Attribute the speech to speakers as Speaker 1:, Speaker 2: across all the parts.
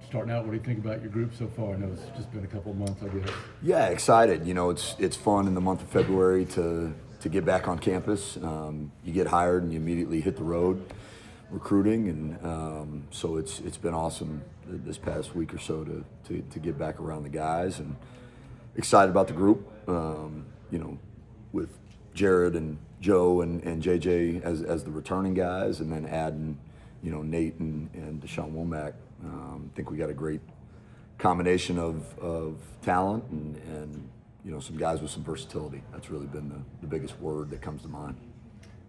Speaker 1: starting out, what do you think about your group so far? I know it's just been a couple of months, I guess.
Speaker 2: Yeah, excited. It's fun in the month of February to get back on campus. You get hired and you immediately hit the road recruiting, and so it's been awesome this past week or so to get back around the guys, and excited about the group. With Jared and Joe and JJ as the returning guys, and then adding Nate and Deshaun Womack. I think we got a great combination of talent and some guys with some versatility. That's really been the biggest word that comes to mind.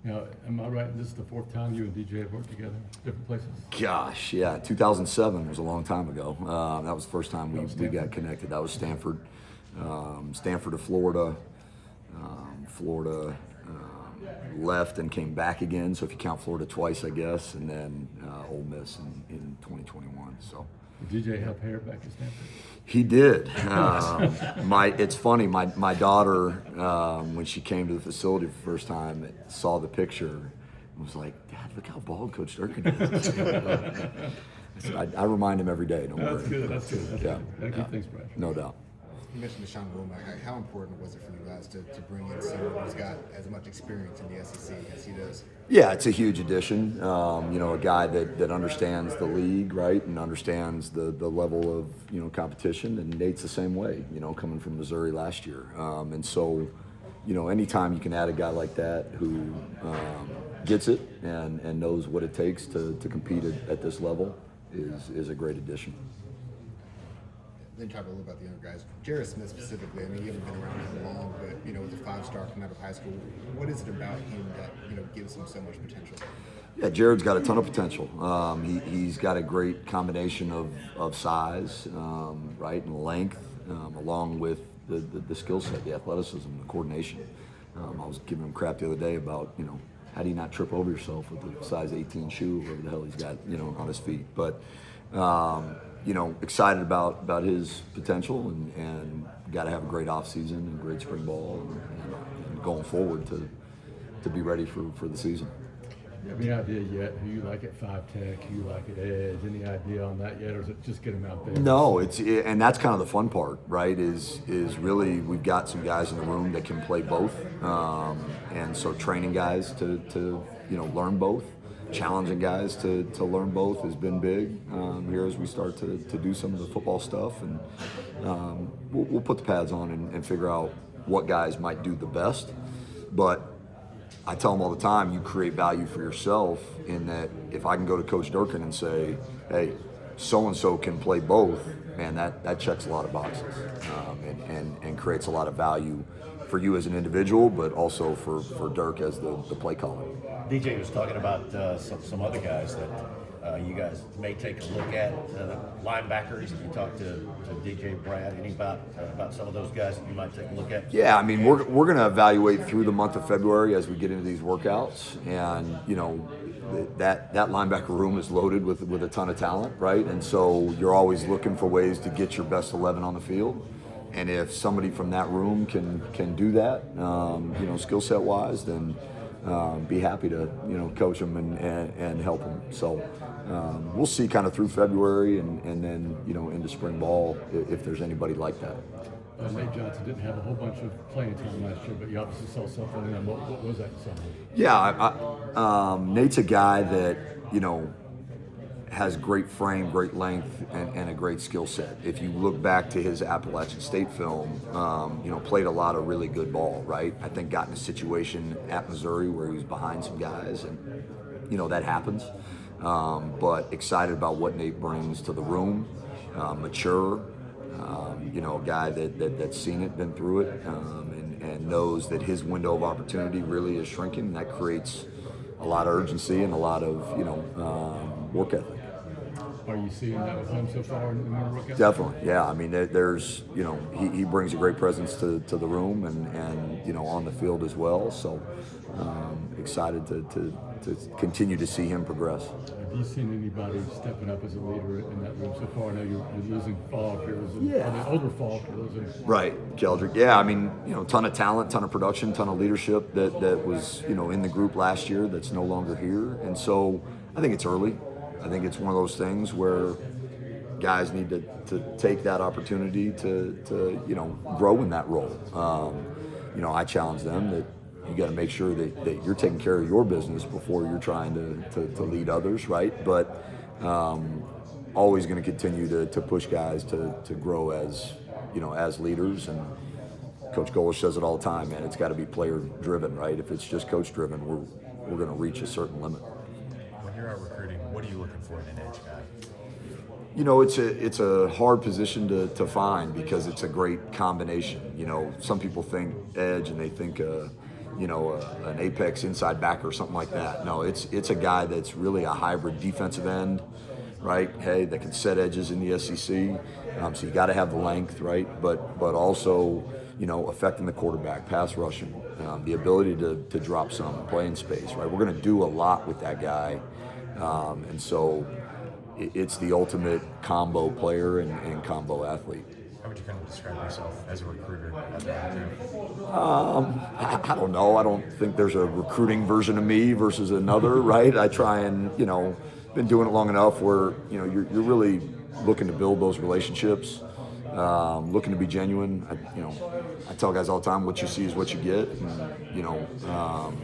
Speaker 1: Now, am I right? This is the fourth time you and DJ have worked together, different places?
Speaker 2: Gosh, yeah, 2007 was a long time ago. That was the first time we got connected. That was Stanford, Stanford to Florida. Florida left and came back again. So if you count Florida twice, I guess, and then Ole Miss in 2021. So.
Speaker 1: Did DJ help Hair back at Stanford?
Speaker 2: He did. It's funny. My daughter, when she came to the facility for the first time, saw the picture and was like, "Dad, look how bald Coach Durkin is." I said, I remind him every day. Don't worry.
Speaker 1: That's good. That's good. Gotta keep things fresh.
Speaker 2: No doubt.
Speaker 3: You mentioned Deshaun Womack. How important was it for you guys to bring in someone who's got as much experience in the SEC as he does?
Speaker 2: Yeah, it's a huge addition. A guy that understands the league, right, and understands the level of competition. And Nate's the same way. Coming from Missouri last year, and so anytime you can add a guy like that who gets it and knows what it takes to compete at this level is a great addition.
Speaker 3: Then talk a little about the younger guys. Jared Smith specifically, I mean, you haven't been around him long, but, with a 5-star coming out of high school, what is it about him that, gives him so much potential?
Speaker 2: Yeah, Jared's got a ton of potential. He's got a great combination of size, right, and length, along with the skill set, the athleticism, the coordination. I was giving him crap the other day about, how do you not trip over yourself with the size 18 shoe, whatever the hell he's got, on his feet. But, excited about his potential and got to have a great offseason and great spring ball and going forward to be ready for the season.
Speaker 1: Do you have any idea yet who you like at 5-tech, who you like at edge? Any idea on that yet, or is it just get him out there?
Speaker 2: No, and that's kind of the fun part, right? Is really we've got some guys in the room that can play both, and so training guys to learn both. Challenging guys to learn both has been big here as we start to do some of the football stuff, and we'll put the pads on and figure out what guys might do the best. But I tell them all the time, you create value for yourself in that if I can go to Coach Durkin and say, hey, so-and-so can play both, man, that checks a lot of boxes and creates a lot of value for you as an individual, but also for Dirk as the play caller.
Speaker 4: DJ was talking about some other guys that you guys may take a look at, linebackers. If you talk to DJ Brad, any about some of those guys that you might take a look at?
Speaker 2: Yeah, I mean, we're going to evaluate through the month of February as we get into these workouts, and that linebacker room is loaded with a ton of talent, right? And so you're always looking for ways to get your best 11 on the field. And if somebody from that room can do that, skill set wise, then be happy to coach them and help them. So we'll see kind of through February and then into spring ball if there's anybody like that.
Speaker 1: Nate Johnson didn't have a whole bunch of playing time last year, but you obviously saw something in him. What was that?
Speaker 2: Yeah, Nate's a guy that has great frame, great length, and a great skill set. If you look back to his Appalachian State film, played a lot of really good ball, right? I think got in a situation at Missouri where he was behind some guys, and that happens. But excited about what Nate brings to the room, mature, a guy that's seen it, been through it, and knows that his window of opportunity really is shrinking. And that creates a lot of urgency and a lot of work ethic.
Speaker 1: Are you seeing that with him so far in the workout?
Speaker 2: Definitely, yeah. I mean, there's he brings a great presence to the room and on the field as well. So excited to continue to see him progress.
Speaker 1: Have you seen anybody stepping up as a leader in that room so far? I know you're losing Falk. You're losing older Falk. You're losing
Speaker 2: right, Keldrick. Yeah, I mean, ton of talent, ton of production, ton of leadership that was in the group last year that's no longer here, and so I think it's early. I think it's one of those things where guys need to take that opportunity to you know, grow in that role. You know, I challenge them that you got to make sure that you're taking care of your business before you're trying to lead others, right? But always going to continue to push guys to grow as, you know, as leaders. And Coach Golish says it all the time, man. It's got to be player driven, right? If it's just coach driven, we're going to reach a certain limit.
Speaker 5: When you're out recruiting, what are you looking for in an edge guy?
Speaker 2: You know, it's a hard position to find because it's a great combination. You know, some people think edge and they think you know, an apex inside backer or something like that. No, it's a guy that's really a hybrid defensive end, right? Hey, that can set edges in the SEC. So you got to have the length, right? But also, you know, affecting the quarterback, pass rushing, the ability to drop some, play in space, right? We're going to do a lot with that guy, and so it's the ultimate combo player and combo athlete.
Speaker 5: How would you kind of describe yourself as a recruiter at that time?
Speaker 2: I don't know. I don't think there's a recruiting version of me versus another, right? I try and, you know, been doing it long enough where, you know, you're really looking to build those relationships, looking to be genuine. I tell guys all the time, what you see is what you get. And, you know,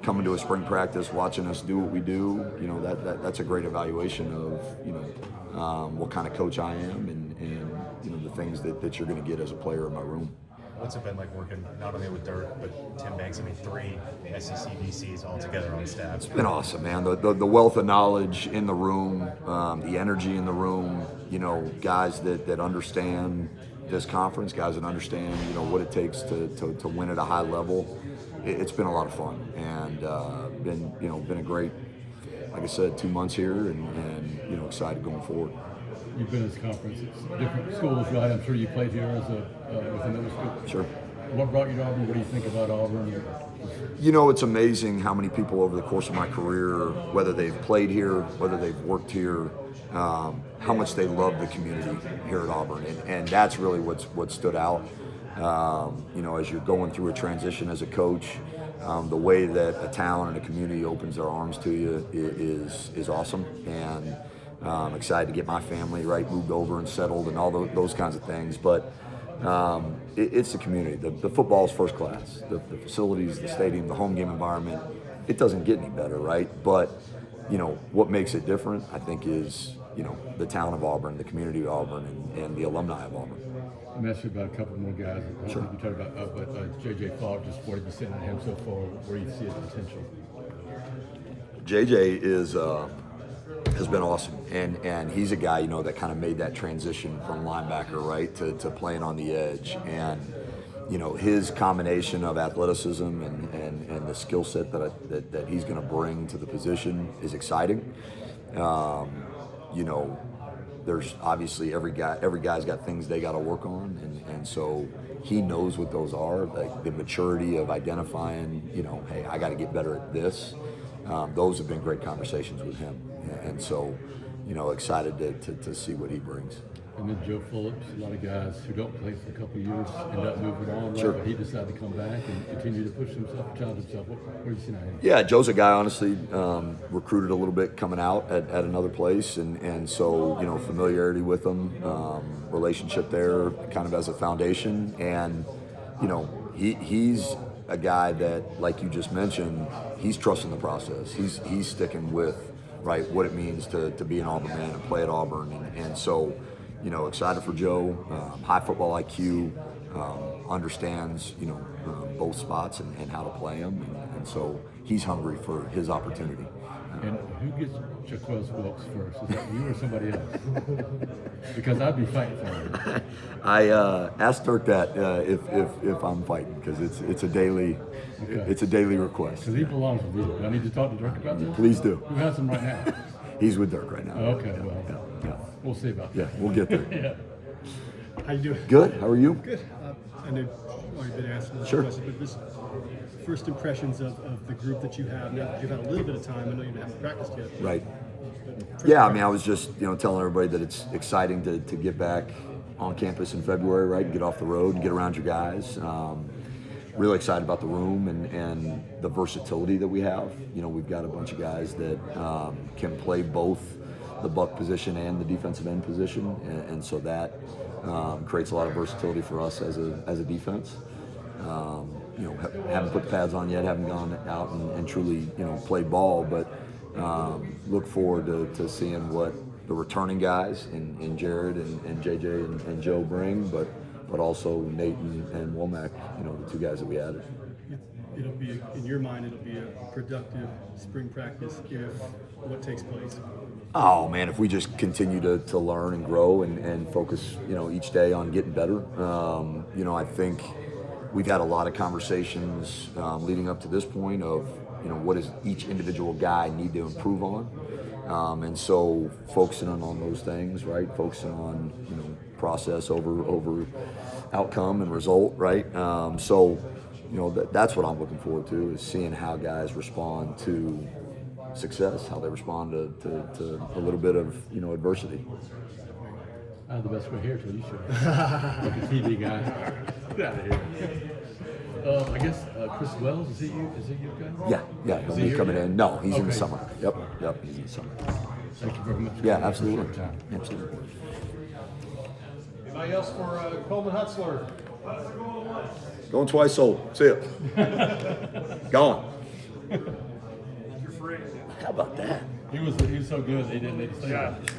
Speaker 2: coming to a spring practice, watching us do what we do, you know, that's a great evaluation of, you know, what kind of coach I am and you know, the things that you're going to get as a player in my room.
Speaker 5: What's it been like working not only with Dirk, but Tim Banks? I mean, 3 SEC VCs all together on staff.
Speaker 2: It's been awesome, man. The wealth of knowledge in the room, the energy in the room, you know, guys that understand this conference, guys that understand, you know, what it takes to win at a high level. It's been a lot of fun and been a great, like I said, 2 months here and you know, excited going forward.
Speaker 1: You've been at this conference, it's different schools, right? I'm sure you played here as with another school.
Speaker 2: Sure.
Speaker 1: What brought you to Auburn? What do you think about Auburn?
Speaker 2: You know, it's amazing how many people over the course of my career, whether they've played here, whether they've worked here, how much they love the community here at Auburn, and that's really what stood out. You know, as you're going through a transition as a coach, the way that a town and a community opens their arms to you is awesome, and I'm excited to get my family moved over and settled and all those kinds of things. But it's the community. The football is first class. The facilities, the stadium, the home game environment. It doesn't get any better, right? But you know what makes it different, I think, is the town of Auburn, the community of Auburn, and the alumni of Auburn.
Speaker 1: I'm asking about a couple more guys.
Speaker 2: Sure.
Speaker 1: You talked about, but J.J. Falk, just 40% on him so far. Where do you see his potential?
Speaker 2: J.J. has been awesome, and he's a guy that kind of made that transition from linebacker to playing on the edge, and his combination of athleticism and the skill set that he's going to bring to the position is exciting. There's obviously every guy's got things they got to work on, and so he knows what those are, like the maturity of identifying, hey, I got to get better at this. Those have been great conversations with him, and so excited to see what he brings.
Speaker 1: And then Joe Phillips, a lot of guys who don't play for a couple of years end up moving on. Right?
Speaker 2: Sure.
Speaker 1: But he decided to come back and continue to push himself, challenge himself. What do you see now?
Speaker 2: Yeah, Joe's a guy, honestly, recruited a little bit coming out at another place, and so familiarity with him, relationship there, kind of as a foundation, and he's a guy that, like you just mentioned, he's trusting the process. He's sticking with what it means to be an Auburn man and play at Auburn, and so. Excited for Joe. High football IQ, understands both spots and how to play them, and so he's hungry for his opportunity.
Speaker 1: And who gets Jaquez Wilkes first? Is that you or somebody else? Because I'd be fighting for him.
Speaker 2: I asked Dirk that if I'm fighting, because it's a daily request.
Speaker 1: Because he belongs with you. I need to talk to Dirk about this.
Speaker 2: Please do.
Speaker 1: Who has him right now?
Speaker 2: He's with Dirk right now.
Speaker 1: Okay,
Speaker 2: Yeah.
Speaker 1: We'll see about
Speaker 2: Yeah,
Speaker 1: that.
Speaker 2: we'll get there.
Speaker 1: Yeah.
Speaker 6: How you doing?
Speaker 2: Good. How are you?
Speaker 6: Good. I know you've already been asked this
Speaker 2: Sure.
Speaker 6: question, but just first impressions of the group that you have now that you've had a little bit of time. I know you haven't practiced yet.
Speaker 2: Right.
Speaker 6: But
Speaker 2: Yeah, I mean, I was just telling everybody that it's exciting to get back on campus in February, right? Get off the road and get around your guys. Really excited about the room and the versatility that we have. We've got a bunch of guys that can play both the buck position and the defensive end position, and so that creates a lot of versatility for us as a defense. Haven't put the pads on yet, haven't gone out and truly played ball, but look forward to seeing what the returning guys in Jared and JJ and Joe bring, but also Nate and Womack, the 2 guys that we added.
Speaker 6: It'll be, in your mind, it'll be a productive spring practice if what takes place.
Speaker 2: Oh man, if we just continue to learn and grow and focus, each day on getting better, I think we've had a lot of conversations leading up to this point of, what does each individual guy need to improve on, and so focusing on those things, right? Focusing on process over outcome and result, right? That's what I'm looking forward to, is seeing how guys respond to success, how they respond to a little bit of adversity.
Speaker 1: I have the best way here till you show. Like a TV guy. Get out of here. I guess Chris Wells, is he you guy?
Speaker 2: Yeah, he'll
Speaker 1: he
Speaker 2: be
Speaker 1: here
Speaker 2: coming
Speaker 1: yet?
Speaker 2: in. No, he's in the
Speaker 1: Okay.
Speaker 2: summer. Yep, he's in the summer.
Speaker 1: Thank you very much.
Speaker 2: Yeah,
Speaker 1: For
Speaker 2: absolutely.
Speaker 1: your time.
Speaker 2: Absolutely.
Speaker 7: Anybody else for Coleman Hutzler?
Speaker 2: Going twice sold. See ya. Gone.
Speaker 7: You're free.
Speaker 2: How about that?
Speaker 1: He was so good they didn't need to say
Speaker 7: Yeah.
Speaker 1: that.